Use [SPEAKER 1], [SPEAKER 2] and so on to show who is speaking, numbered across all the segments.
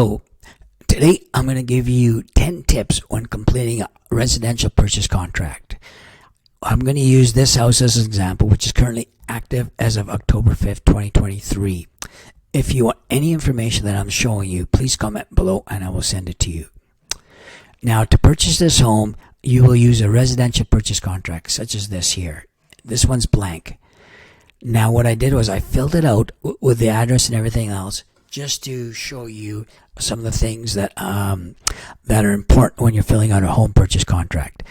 [SPEAKER 1] Hello, today I'm going to give you 10 tips when completing a residential purchase contract. I'm going to use this house as an example, which is currently active as of October 5th, 2023. If you want any information that I'm showing you, please comment below and I will send it to you. Now, to purchase this home, you will use a residential purchase contract such as this here. This one's blank. Now, what I did was I filled it out with the address and everything else, just to show you some of the things that that are important when you're filling out a home purchase contract.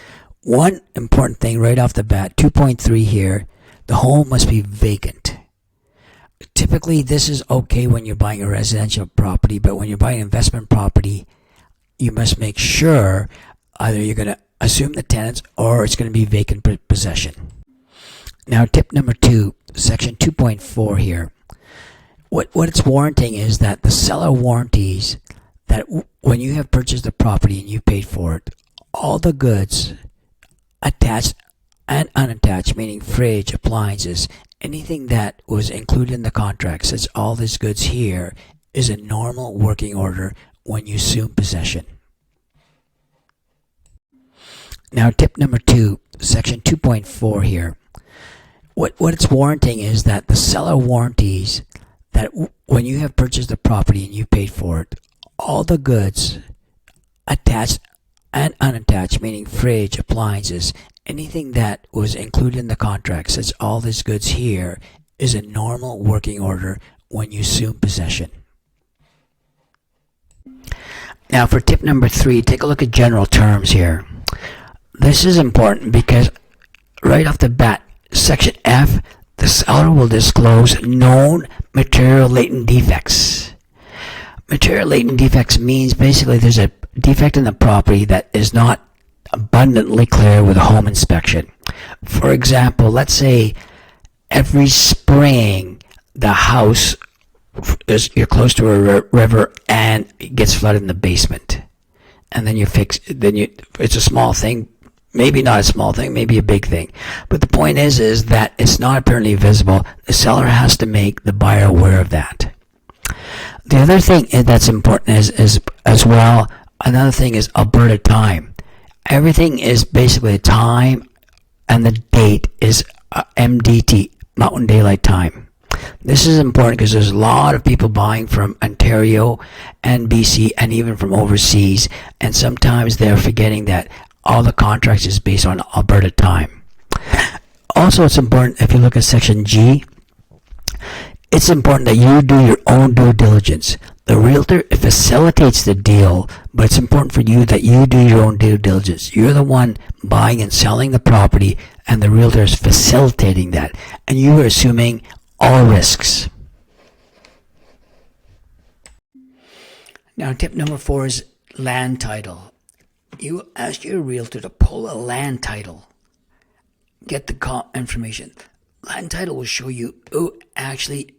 [SPEAKER 1] One important thing right off the bat, 2.3 here, the home must be vacant. Typically, this is okay when you're buying a residential property, but when you're buying investment property, you must make sure either you're going to assume the tenants or it's going to be vacant possession. Now, tip number 2, section 2.4 here. What it's warranting is that the seller warranties that when you have purchased the property and you paid for it, all the goods attached and unattached, meaning fridge, appliances, anything that was included in the contract, since all these goods here is in normal working order when you assume possession. Now, tip number 2, section 2.4 here. What it's warranting is that the seller warranties that when you have purchased the property and you paid for it, all the goods attached and unattached, meaning fridge, appliances, anything that was included in the contract, since all these goods here is in normal working order when you assume possession. Now, for tip number 3, take a look at general terms here. This is important because right off the bat, section F, the seller will disclose known material latent defects. Material latent defects means basically there's a defect in the property that is not abundantly clear with a home inspection. For example, let's say every spring the house you're close to a river and it gets flooded in the basement, and then it's a small thing. Maybe not a small thing, maybe a big thing. But the point is that it's not apparently visible. The seller has to make the buyer aware of that. The other thing that's important is as well, another thing is Alberta time. Everything is basically the time and the date is MDT, Mountain Daylight Time. This is important because there's a lot of people buying from Ontario and BC and even from overseas, and sometimes they're forgetting that all the contracts is based on Alberta time. Also, it's important, if you look at section G, it's important that you do your own due diligence. The realtor facilitates the deal, but it's important for you that you do your own due diligence. You're the one buying and selling the property, and the realtor is facilitating that, and you are assuming all risks. Now, tip number 4 is land title. You ask your realtor to pull a land title. Get the information. Land title will show you who actually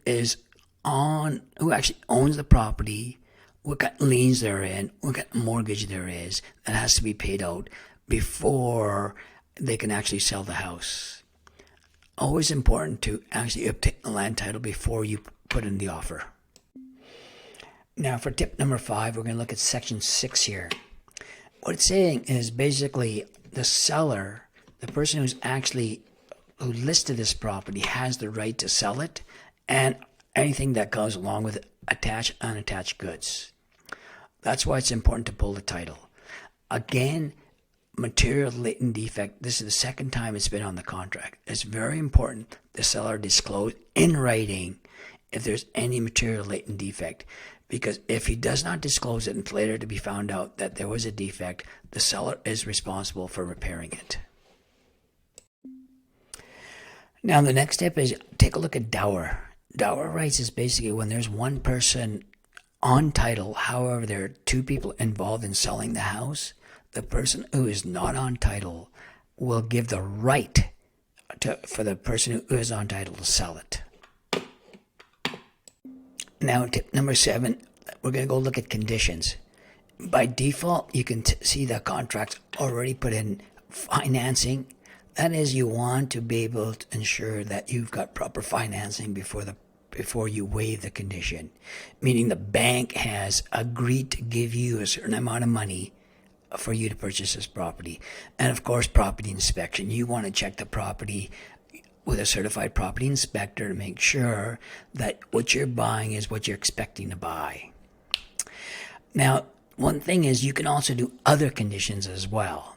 [SPEAKER 1] owns the property, what kind of liens they're in, what kind of mortgage there is that has to be paid out before they can actually sell the house. Always important to actually obtain the land title before you put in the offer. Now, for tip number 5, we're going to look at section 6 here. What it's saying is basically the seller, the person who listed this property, has the right to sell it and anything that goes along with attached, unattached goods. That's why it's important to pull the title. Again, material latent defect, this is the second time it's been on the contract. It's very important the seller disclose in writing if there's any material latent defect, because if he does not disclose it and later to be found out that there was a defect, the seller is responsible for repairing it. Now, the next step is take a look at dower. Dower rights is basically when there's one person on title, however, there are 2 people involved in selling the house. The person who is not on title will give the right for the person who is on title to sell it. Now, tip number 7, we're going to go look at conditions. By default, you can see the contract's already put in financing. That is, you want to be able to ensure that you've got proper financing before the before you waive the condition, meaning the bank has agreed to give you a certain amount of money for you to purchase this property. And of course, property inspection. You want to check the property with a certified property inspector to make sure that what you're buying is what you're expecting to buy. Now, one thing is you can also do other conditions as well.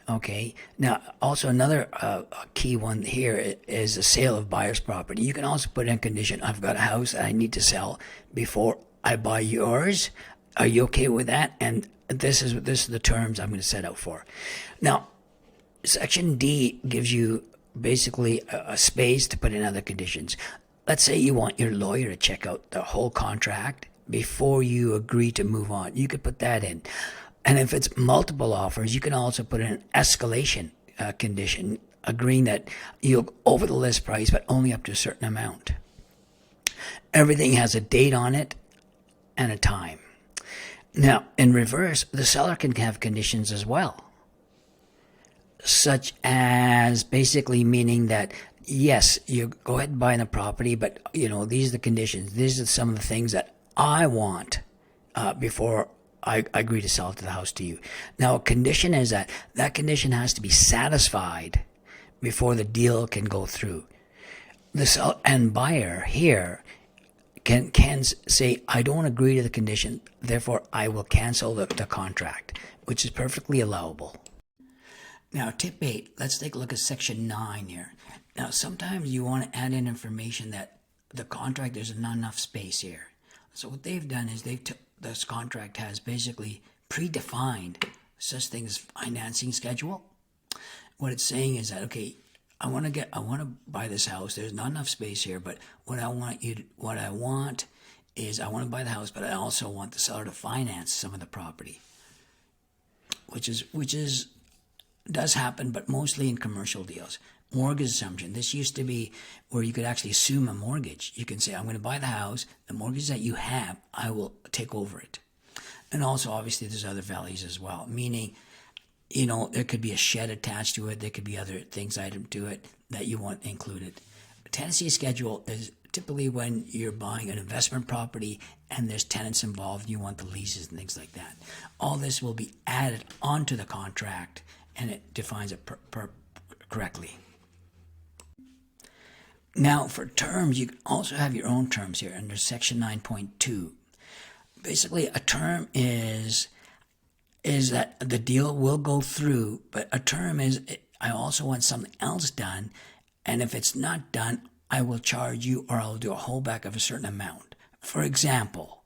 [SPEAKER 1] Okay. Now, also another key one here is the sale of buyer's property. You can also put in a condition: I've got a house that I need to sell before I buy yours. Are you okay with that? And this is the terms I'm going to set out for. Now, Section D gives you basically a space to put in other conditions. Let's say you want your lawyer to check out the whole contract before you agree to move on. You could put that in. And if it's multiple offers, you can also put in an escalation condition, agreeing that you'll go over the list price, but only up to a certain amount. Everything has a date on it and a time. Now, in reverse, the seller can have conditions as well, such as basically meaning that, yes, you go ahead and buy the property, but, these are the conditions. These are some of the things that I want before I agree to sell it to the house to you. Now, a condition is that condition has to be satisfied before the deal can go through. The seller and buyer here can say, I don't agree to the condition, therefore I will cancel the contract, which is perfectly allowable. Now, tip 8, let's take a look at Section 9 here. Now, sometimes you want to add in information that the contract, there's not enough space here. So what they've done is this contract has basically predefined such things as financing schedule. What it's saying is that, okay, I want to buy this house. There's not enough space here, but what I want is I want to buy the house, but I also want the seller to finance some of the property, which does happen, but mostly in commercial deals. Mortgage assumption. This used to be where you could actually assume a mortgage. You can say, I'm going to buy the house. The mortgage that you have, I will take over it. And also, obviously, there's other values as well, meaning, there could be a shed attached to it. There could be other things item to it that you want included. A tenancy schedule is typically when you're buying an investment property and there's tenants involved. You want the leases and things like that. All this will be added onto the contract, and it defines it correctly. Now, for terms, you can also have your own terms here under Section 9.2. Basically, a term is that the deal will go through, but a term is I also want something else done, and if it's not done, I will charge you or I'll do a holdback of a certain amount. For example,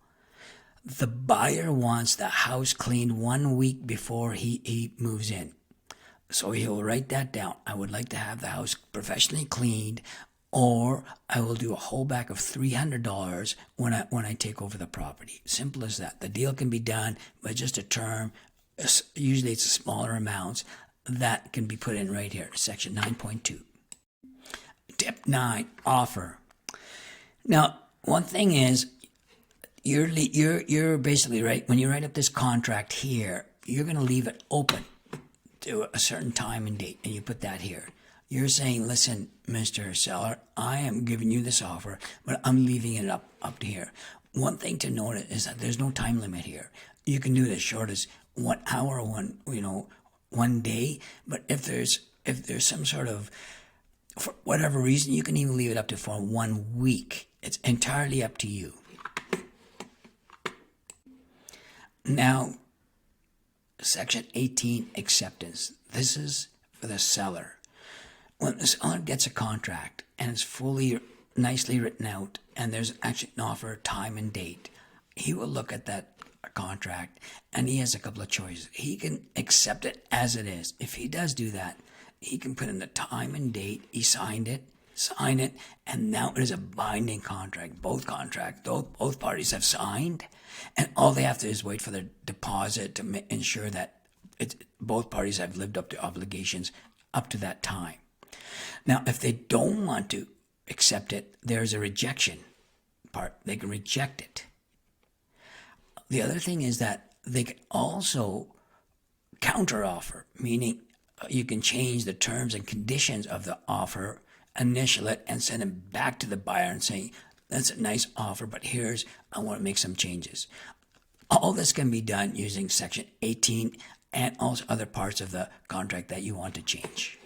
[SPEAKER 1] the buyer wants the house cleaned 1 week before he moves in. So he'll write that down. I would like to have the house professionally cleaned, or I will do a holdback of $300 when I take over the property. Simple as that. The deal can be done by just a term. Usually it's smaller amounts that can be put in right here, Section 9.2. Tip 9, offer. Now, one thing is, you're basically right. When you write up this contract here, you're going to leave it open to a certain time and date, and you put that here. You're saying, listen, Mr. Seller, I am giving you this offer, but I'm leaving it up to here. One thing to note is that there's no time limit here. You can do it as short as 1 hour or one day, but if there's some sort of, for whatever reason, you can even leave it up to for 1 week. It's entirely up to you. Now, Section 18, acceptance. This is for the seller. When the seller gets a contract and it's fully nicely written out and there's actually an offer, time and date, he will look at that contract and he has a couple of choices. He can accept it as it is. If he does do that, he can put in the time and date, he signed it, sign it, and now it is a binding contract. Both parties have signed, and all they have to do is wait for the deposit to ensure that both parties have lived up to obligations up to that time. Now, if they don't want to accept it, there's a rejection part. They can reject it. The other thing is that they can also counteroffer, meaning you can change the terms and conditions of the offer, initial it, and send it back to the buyer and say, that's a nice offer, but I want to make some changes. All this can be done using section 18 and also other parts of the contract that you want to change.